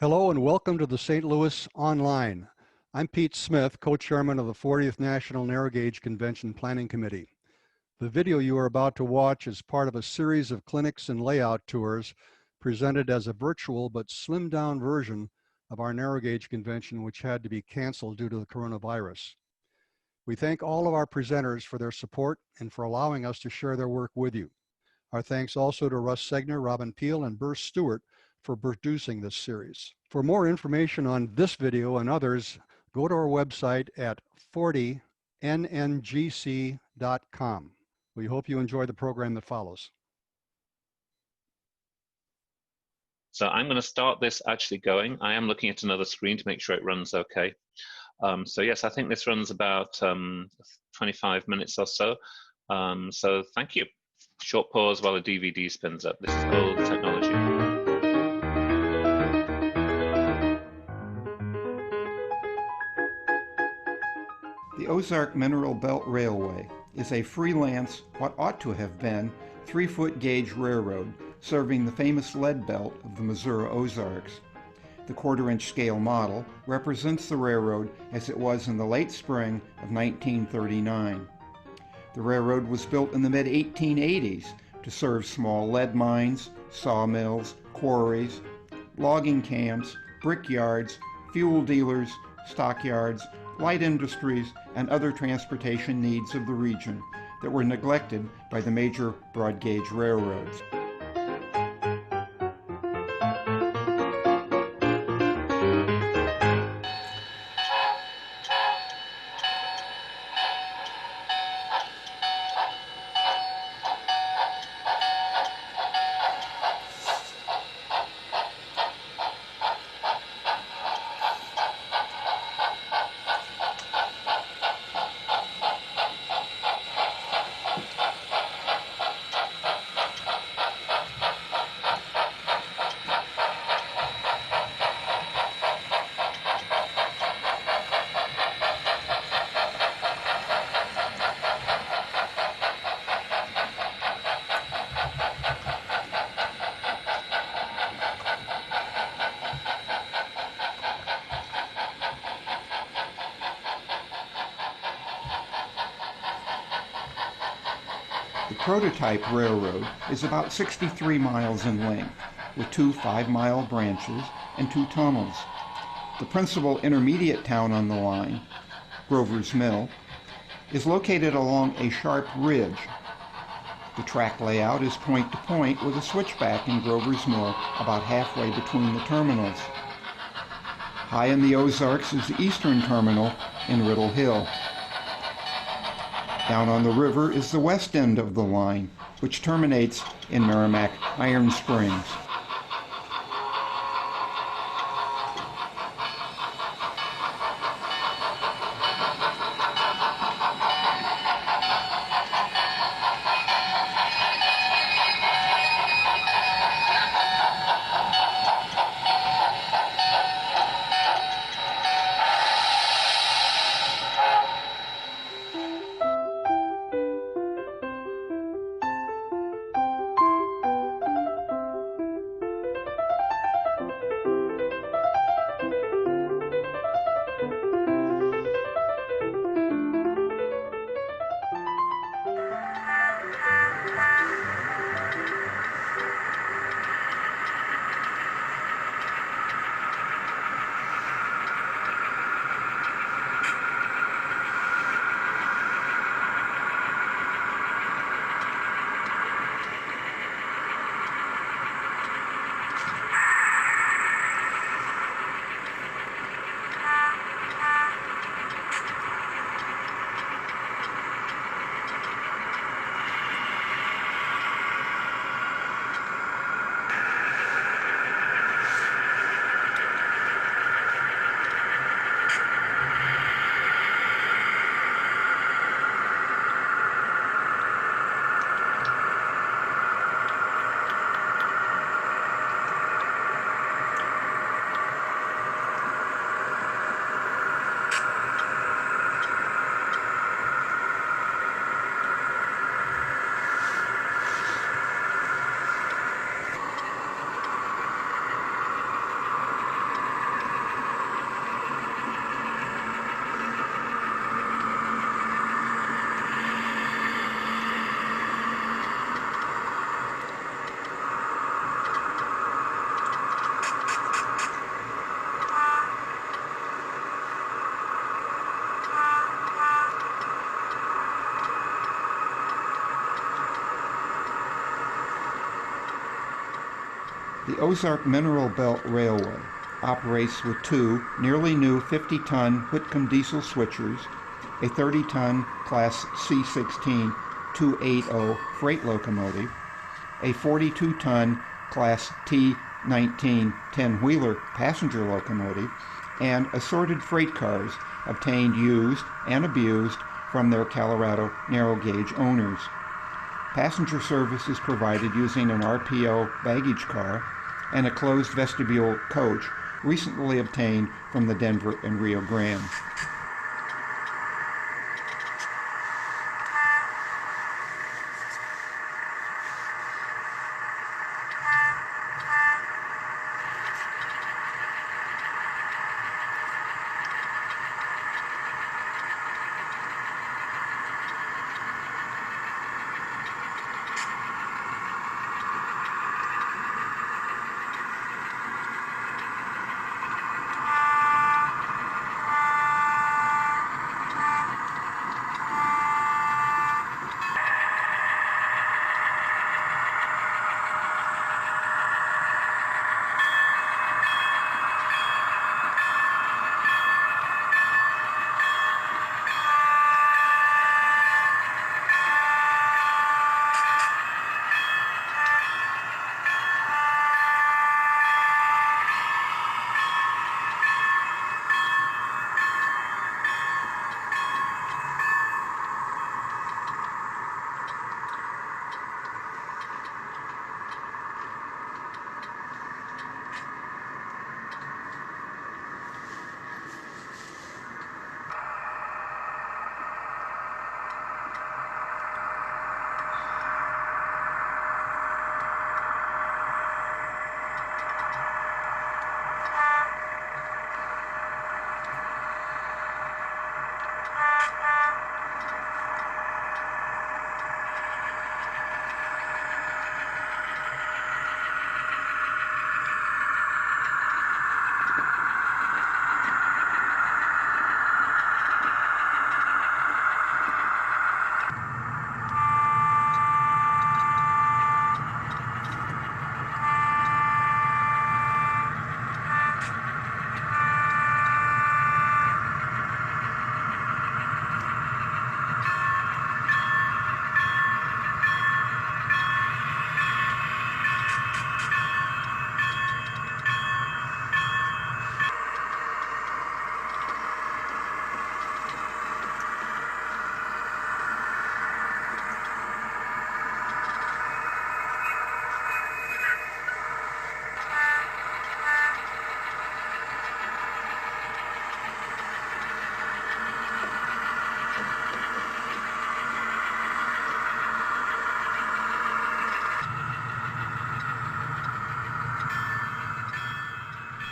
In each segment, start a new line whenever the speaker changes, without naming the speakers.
Hello and welcome to the St. Louis Online. I'm Pete Smith, co-chairman of the 40th National Narrow Gauge Convention Planning Committee. The video you are about to watch is part of a series of clinics and layout tours presented as a virtual but slimmed down version of our narrow gauge convention, which had to be canceled due to the coronavirus. We thank all of our presenters for their support and for allowing us to share their work with you. Our thanks also to Russ Segner, Robin Peel, and Burr Stewart for producing this series. For more information on this video and others, go to our website at 40NNGC.com. We hope you enjoy the program that follows.
So I'm going to start this actually going. I am looking at another screen to make sure it runs okay. So yes, I think this runs about 25 minutes or so. So thank you. Short pause while a DVD spins up. This is old technology.
The Ozark Mineral Belt Railway is a freelance, what ought to have been, 3-foot gauge railroad serving the famous lead belt of the Missouri Ozarks. The quarter-inch scale model represents the railroad as it was in the late spring of 1939. The railroad was built in the mid-1880s to serve small lead mines, sawmills, quarries, logging camps, brickyards, fuel dealers, stockyards, light industries, and other transportation needs of the region that were neglected by the major broad gauge railroads. The prototype railroad is about 63 miles in length, with 2 5-mile branches and 2 tunnels. The principal intermediate town on the line, Grover's Mill, is located along a sharp ridge. The track layout is point to point with a switchback in Grover's Mill about halfway between the terminals. High in the Ozarks is the eastern terminal in Riddle Hill. Down on the river is the west end of the line, which terminates in Merrimack Iron Springs. The Ozark Mineral Belt Railway operates with two nearly new 50-ton Whitcomb diesel switchers, a 30-ton Class C16 280 freight locomotive, a 42-ton Class T19 10-wheeler passenger locomotive, and assorted freight cars obtained used and abused from their Colorado narrow gauge owners. Passenger service is provided using an RPO baggage car and a closed vestibule coach recently obtained from the Denver and Rio Grande.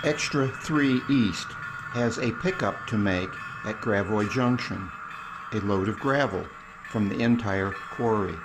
Extra 3 East has a pickup to make at Gravois Junction, a load of gravel from the entire quarry.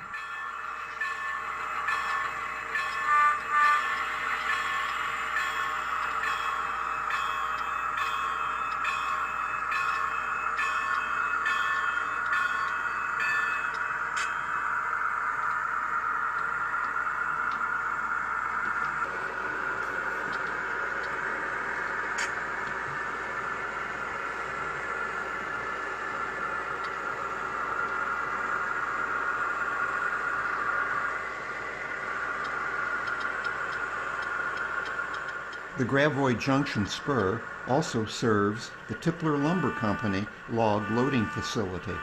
The Gravois Junction spur also serves the Tipler Lumber Company log loading facility.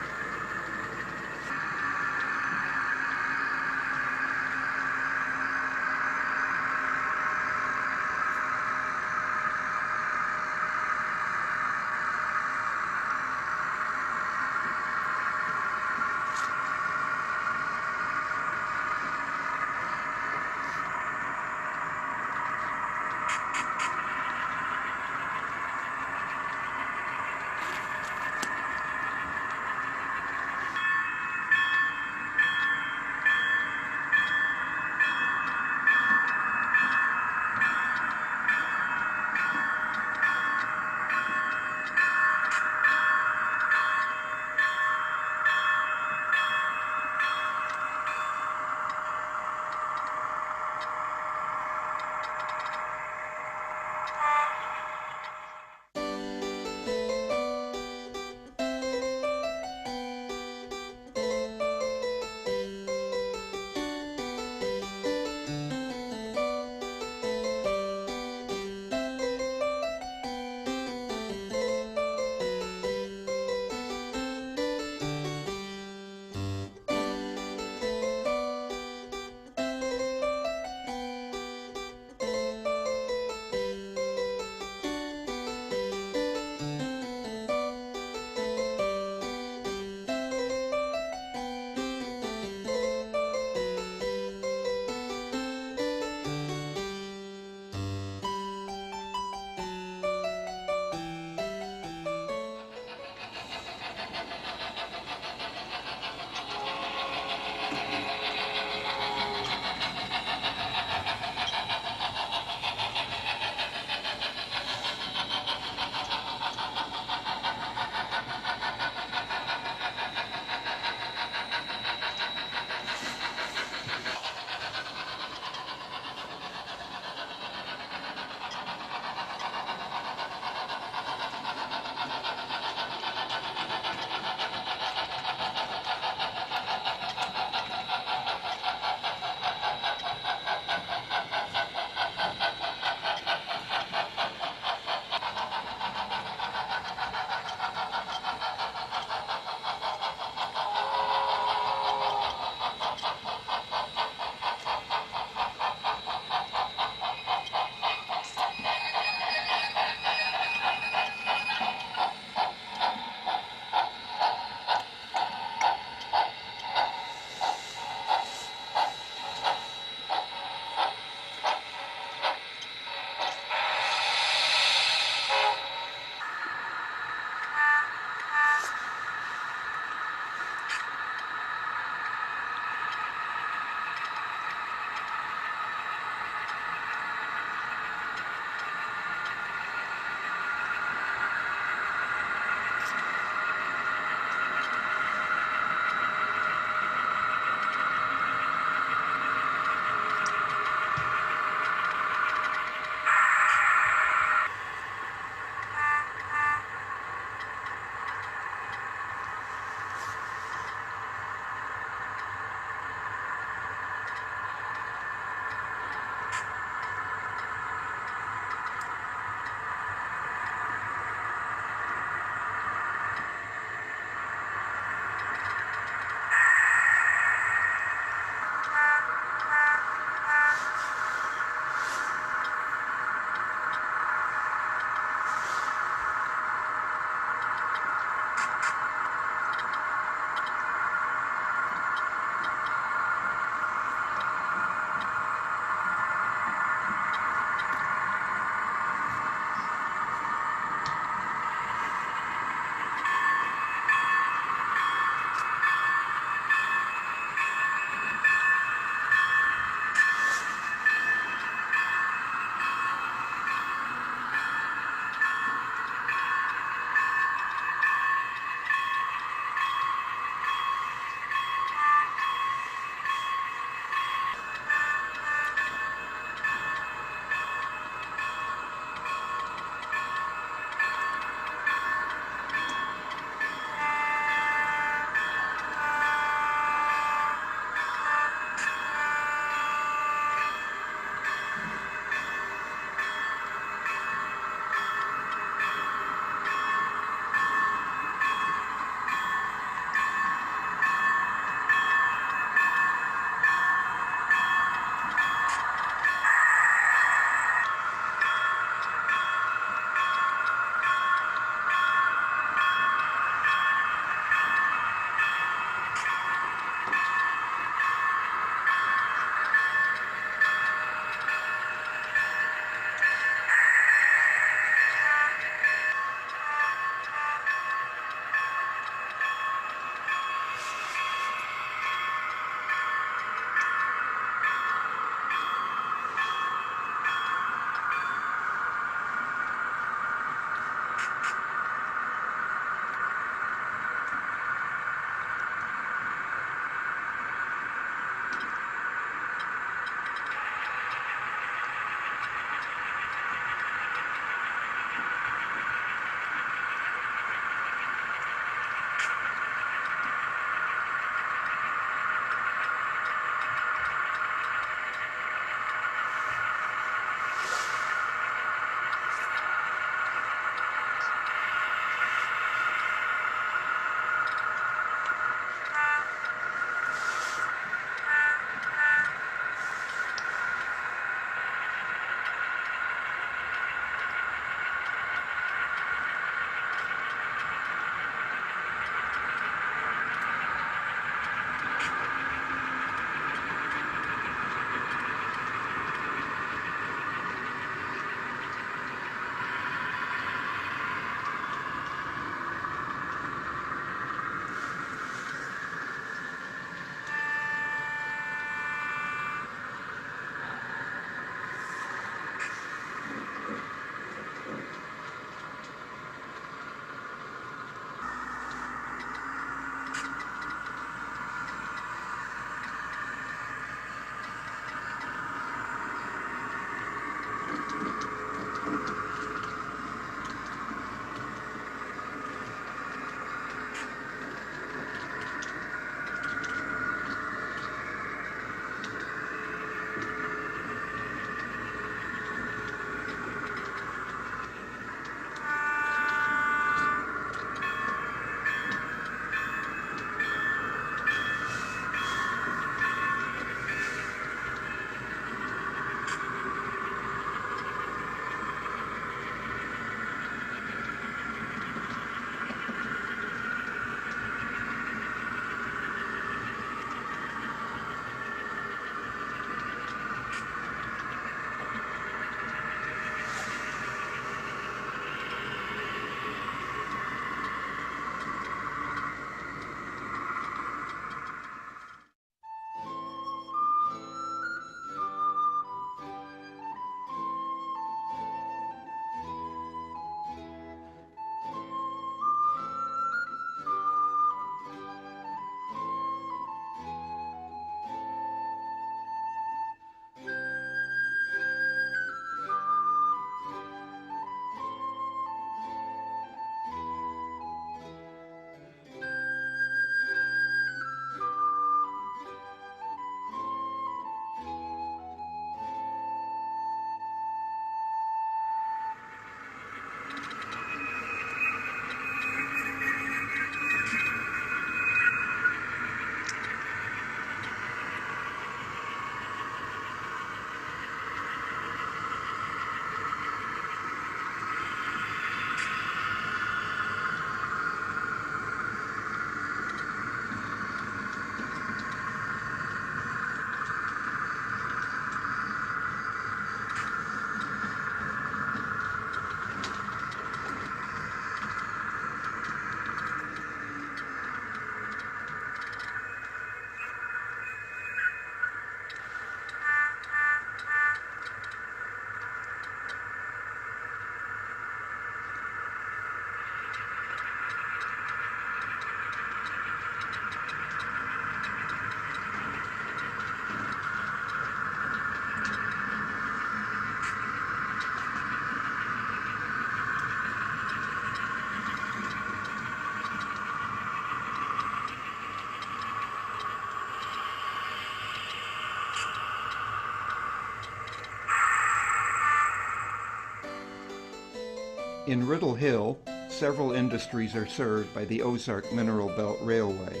In Riddle Hill, several industries are served by the Ozark Mineral Belt Railway.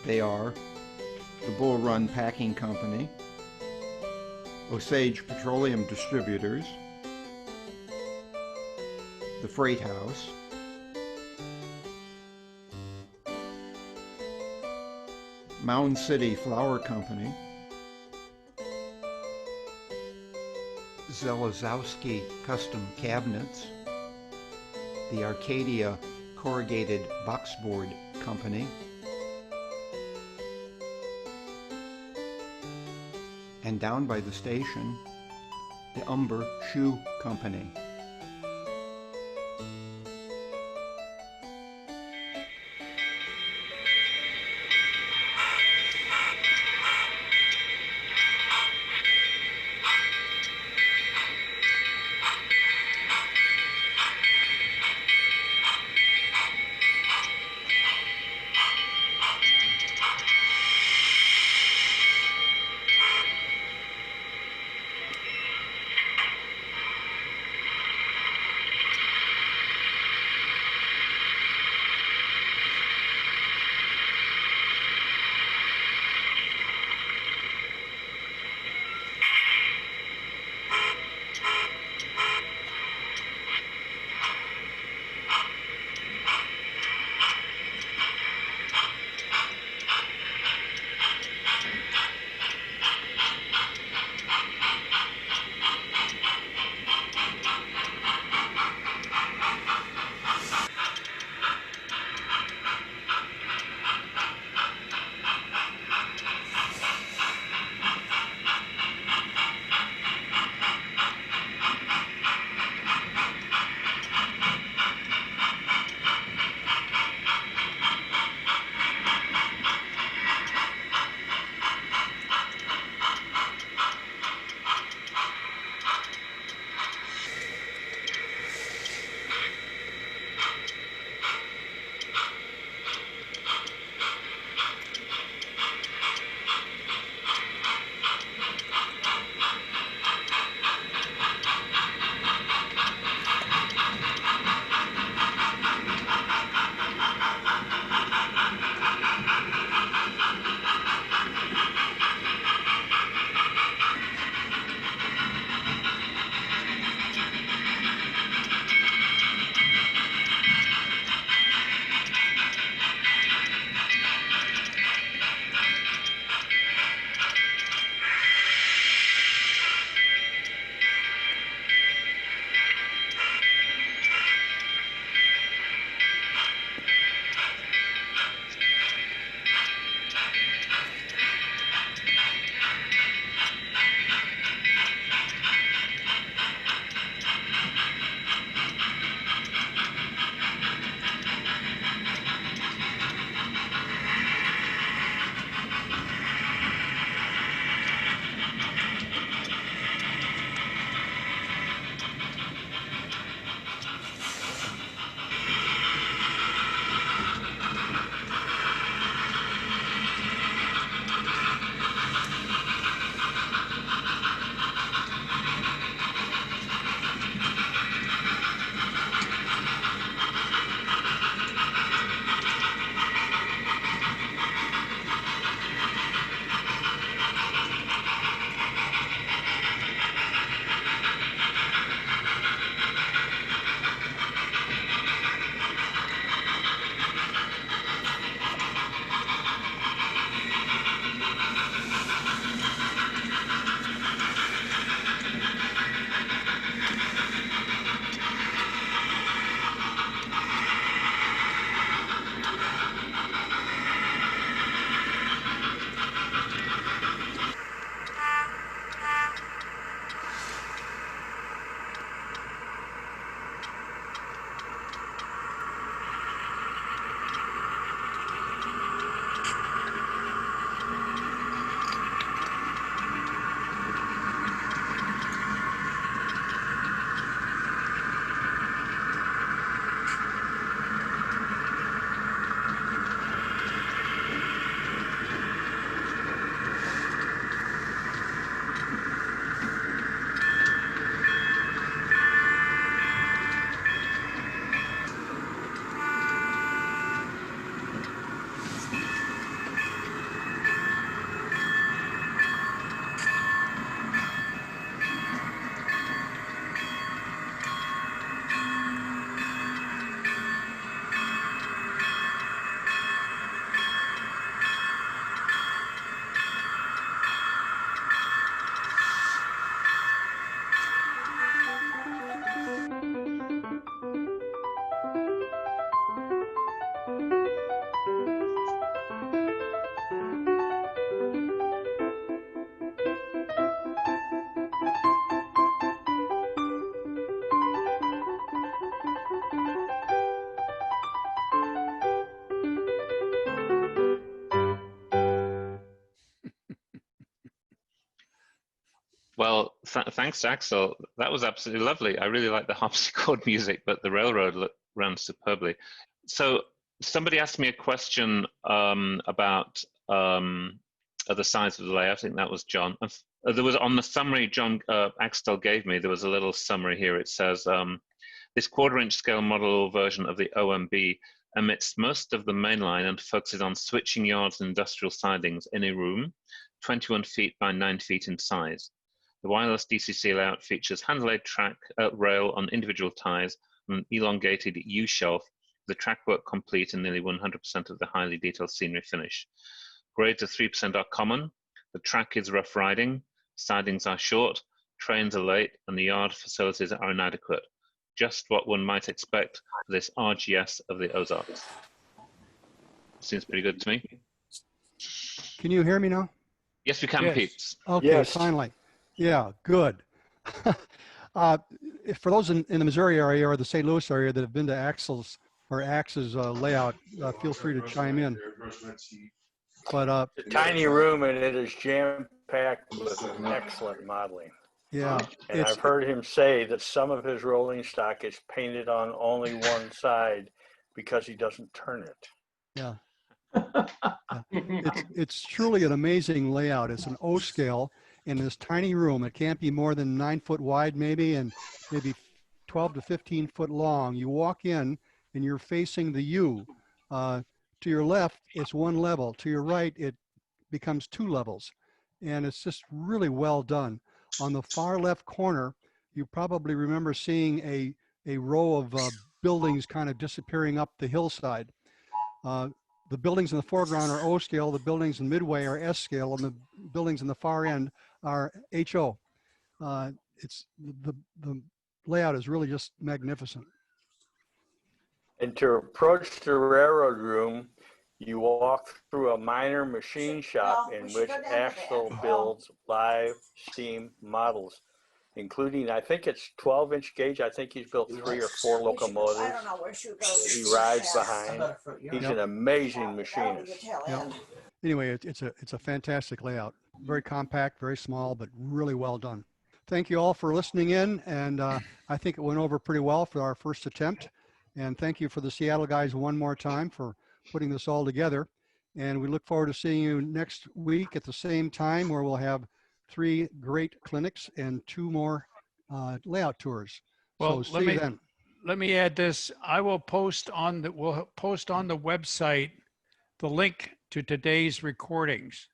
They are the Bull Run Packing Company, Osage Petroleum Distributors, the Freight House, Mound City Flour Company, Zelazowski Custom Cabinets, the Arcadia Corrugated Boxboard Company, and down by the station, the Umber Shoe Company.
Well, thanks to Axel. That was absolutely lovely. I really like the harpsichord music, but the railroad ran superbly. So somebody asked me a question about the size of the layout. I think that was John. There was on the summary John Axtel gave me, there was a little summary here. It says, this 1/4-inch scale model version of the OMB omits most of the main line and focuses on switching yards and industrial sidings in a room, 21 feet by 9 feet in size. The wireless DCC layout features hand-laid track rail on individual ties and an elongated U-shelf, the track work complete and nearly 100% of the highly detailed scenery finish. Grades of 3% are common. The track is rough riding, sidings are short, trains are late, and the yard facilities are inadequate. Just what one might expect for this RGS of the Ozarks. Seems pretty good to me.
Can you hear me now?
Yes, we can,
Yes.
Pete.
Okay,
Yes.
finally. Yeah, good. For those in the Missouri area or the St. Louis area that have been to Axel's layout, feel free to chime in. But
It's a tiny room and it is jam-packed with excellent modeling.
yeah,
And I've heard him say that some of his rolling stock is painted on only one side because he doesn't turn it.
yeah. It's truly an amazing layout. It's an O scale in this tiny room. It can't be more than 9 foot wide, maybe, and maybe 12 to 15 foot long. You walk in and you're facing the U. To your left, it's one level. To your right, it becomes 2 levels. And it's just really well done. On the far left corner, you probably remember seeing a row of buildings kind of disappearing up the hillside. The buildings in the foreground are O scale, the buildings in midway are S scale, and the buildings in the far end are HO. It's the layout is really just magnificent.
And to approach the railroad room, you walk through a minor machine shop in which Axtel builds live steam models, including, I think it's 12-inch gauge. I think he's built 3 or 4 locomotives that he rides behind. He's an amazing machinist.
Yep. Anyway, it's a fantastic layout. Very compact, very small, but really well done. Thank you all for listening in, and I think it went over pretty well for our first attempt. And thank you for the Seattle guys one more time for putting this all together. And we look forward to seeing you next week at the same time, where we'll have 3 great clinics and 2 more layout tours.
Well,
so see you then.
Let me add this. We'll post on the website the link to today's recordings.